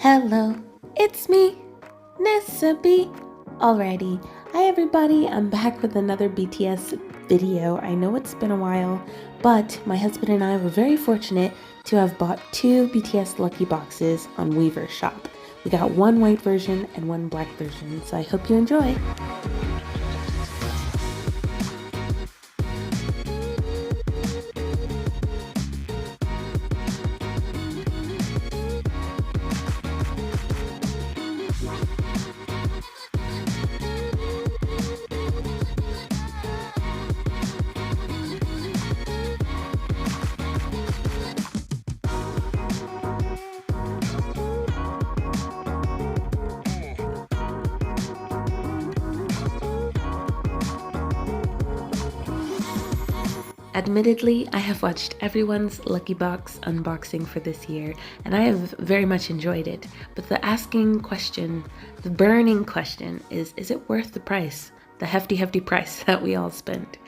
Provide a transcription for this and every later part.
Hello, it's me, Nisah B. Alrighty, hi everybody, I'm back with another BTS video. I know it's been a while, but my husband and I were very fortunate to have bought two BTS Lucky Boxes on Weverse Shop. We got one white version and one black version, so I hope you enjoy. Admittedly, I have watched everyone's Lucky Box unboxing for this year, and I have very much enjoyed it. But the burning question is it worth the price? The hefty price that we all spent.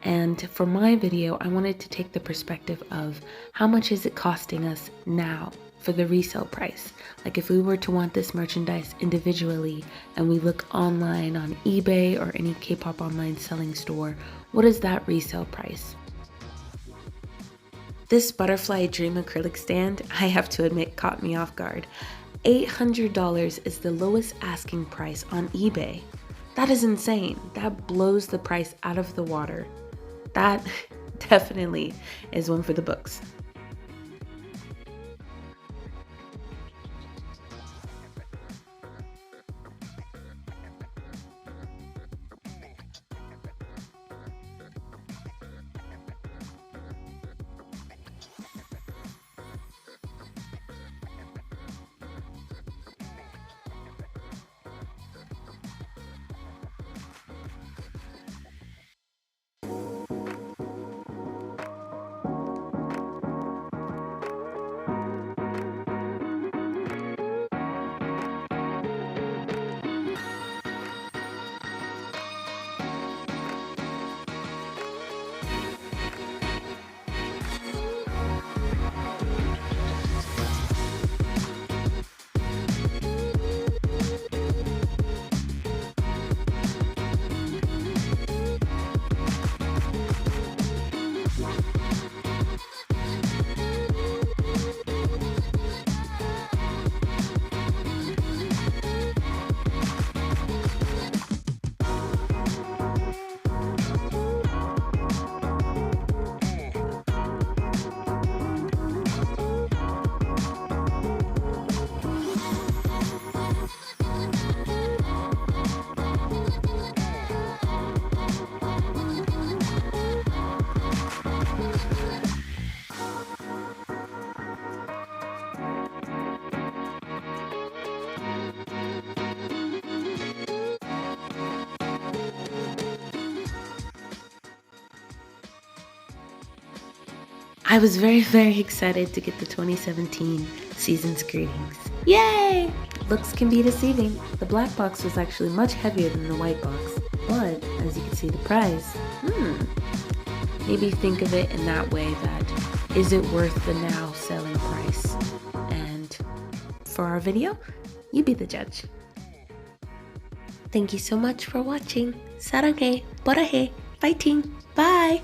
And for my video, I wanted to take the perspective of how much is it costing us now for the resale price. Like if we were to want this merchandise individually and we look online on eBay or any K-pop online selling store, what is that resale price? This Butterfly Dream acrylic stand, I have to admit, caught me off guard. $800 is the lowest asking price on eBay. That is insane. That blows the price out of the water. That definitely is one for the books. I was very excited to get the 2017 season's greetings. Yay! Looks can be deceiving. The black box was actually much heavier than the white box, but as you can see the price, maybe think of it in that way, that is it worth the now selling price? And for our video, you be the judge. Thank you so much for watching. 사랑해, 보라해, fighting, bye!